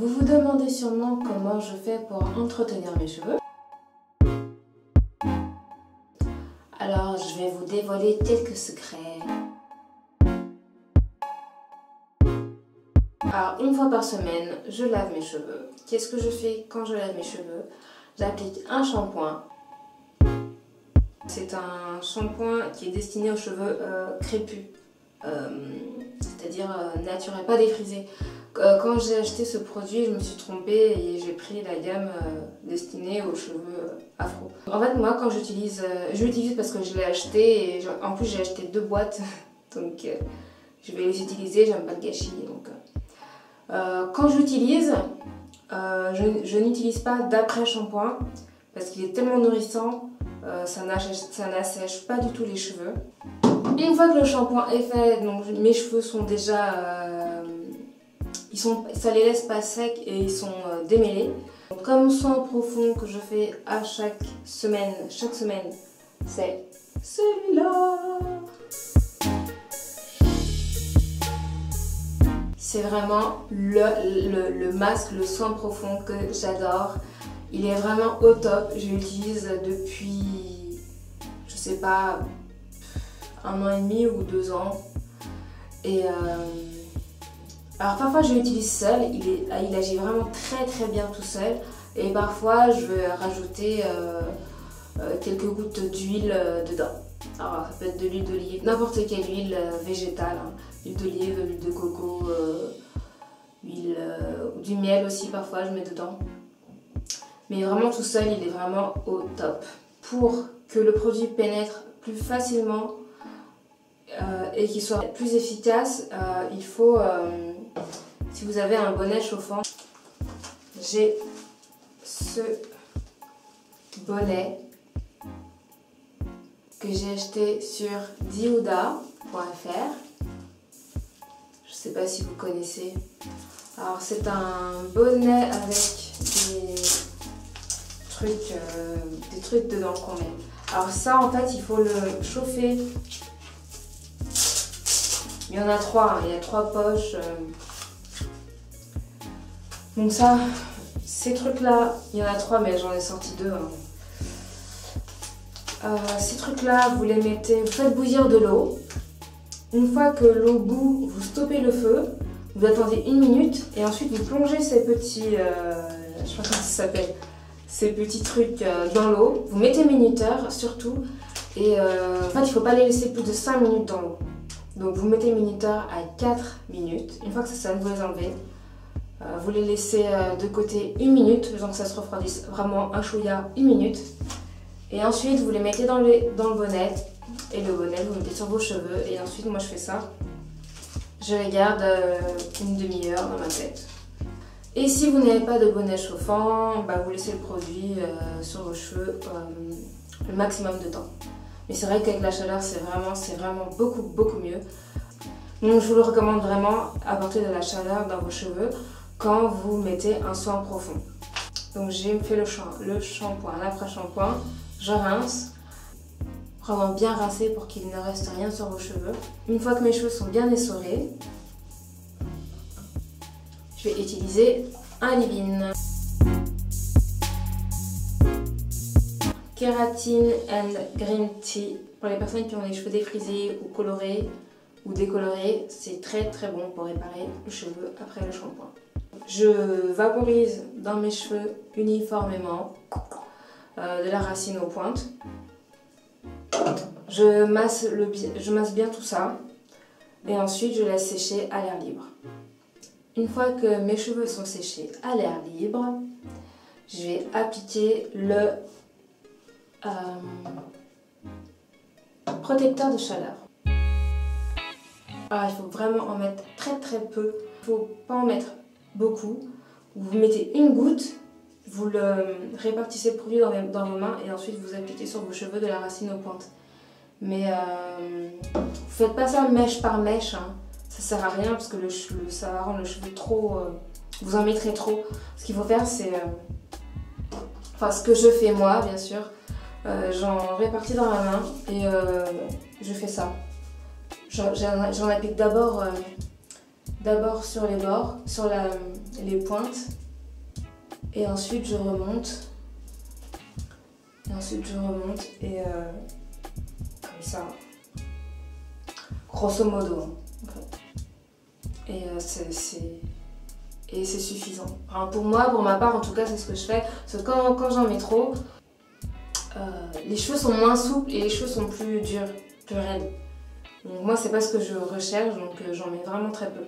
Vous vous demandez sûrement comment je fais pour entretenir mes cheveux. Alors, je vais vous dévoiler quelques secrets. Alors, une fois par semaine, je lave mes cheveux. Qu'est-ce que je fais quand je lave mes cheveux? J'applique un shampoing. C'est un shampoing qui est destiné aux cheveux crépus, c'est-à-dire naturels, pas défrisés. Quand j'ai acheté ce produit, je me suis trompée et j'ai pris la gamme destinée aux cheveux afro. En fait, moi, quand j'utilise, je l'utilise parce que je l'ai acheté et en plus j'ai acheté 2 boîtes, donc je vais les utiliser, j'aime pas le gâchis. Donc, quand j'utilise, je n'utilise pas d'après-shampoing parce qu'il est tellement nourrissant, ça n'assèche pas du tout les cheveux. Une fois que le shampoing est fait, donc mes cheveux sont déjà, ça les laisse pas secs et ils sont démêlés. Donc, comme soin profond que je fais à chaque semaine, c'est celui-là. C'est vraiment le masque, le soin profond que j'adore. Il est vraiment au top. Je l'utilise depuis, je sais pas, 1 an et demi ou 2 ans. Et alors parfois je l'utilise seul, il agit vraiment très bien tout seul. Et parfois je vais rajouter quelques gouttes d'huile dedans. Alors ça peut être de l'huile d'olive, n'importe quelle huile végétale, hein. Huile d'olive, huile de coco, du miel aussi parfois je mets dedans. Mais vraiment tout seul, il est vraiment au top. Pour que le produit pénètre plus facilement et qu'il soit plus efficace, il faut, si vous avez un bonnet chauffant, j'ai ce bonnet que j'ai acheté sur diouda.fr. Je ne sais pas si vous connaissez. Alors c'est un bonnet avec des trucs dedans qu'on met. Alors ça en fait il faut le chauffer. Il y en a 3, hein. Il y a 3 poches. Donc ça, ces trucs là, il y en a 3 mais j'en ai sorti 2. Hein. Ces trucs là, vous les mettez, vous faites bouillir de l'eau. Une fois que l'eau bout, vous stoppez le feu. Vous attendez 1 minute et ensuite vous plongez ces petits, je sais pas comment ça s'appelle, ces petits trucs dans l'eau. Vous mettez minuteur surtout et en fait il ne faut pas les laisser plus de 5 minutes dans l'eau. Donc vous mettez minuteur à 4 minutes. Une fois que ça sonne, vous les enlevez. Vous les laissez de côté 1 minute, faisant que ça se refroidisse vraiment un chouïa 1 minute. Et ensuite vous les mettez dans le bonnet. Et le bonnet vous le mettez sur vos cheveux. Et ensuite moi je fais ça. Je les garde une demi-heure dans ma tête. Et si vous n'avez pas de bonnet chauffant, bah vous laissez le produit sur vos cheveux le maximum de temps. Mais c'est vrai qu'avec la chaleur, c'est vraiment beaucoup mieux. Donc je vous le recommande vraiment, apporter de la chaleur dans vos cheveux quand vous mettez un soin profond. Donc j'ai fait le shampoing, l'après-shampoing, je rince. Vraiment bien rincer pour qu'il ne reste rien sur vos cheveux. Une fois que mes cheveux sont bien essorés, je vais utiliser un leave-in. Keratin and Green Tea. Pour les personnes qui ont les cheveux défrisés ou colorés ou décolorés, c'est très bon pour réparer le cheveu après le shampoing. Je vaporise dans mes cheveux uniformément de la racine aux pointes. Je masse bien tout ça et ensuite je laisse sécher à l'air libre. Une fois que mes cheveux sont séchés à l'air libre, je vais appliquer le protecteur de chaleur. Alors il faut vraiment en mettre très peu, il ne faut pas en mettre beaucoup. Vous mettez 1 goutte, vous le répartissez le produit dans vos mains et ensuite vous appliquez sur vos cheveux de la racine aux pointes. Mais vous faites pas ça mèche par mèche, hein. Ça sert à rien parce que ça va rendre le cheveu trop, vous en mettrez trop. Ce qu'il faut faire c'est, enfin ce que je fais moi bien sûr, j'en répartis dans ma main et je fais ça. J'en applique d'abord d'abord sur les bords, sur les pointes. Et ensuite je remonte. Et comme ça. Grosso modo. En fait. Et c'est suffisant. Enfin, pour moi, pour ma part en tout cas, c'est ce que je fais. Parce que quand j'en mets trop, les cheveux sont moins souples et les cheveux sont plus durs, plus raides. Donc moi, c'est pas ce que je recherche, donc j'en mets vraiment très peu.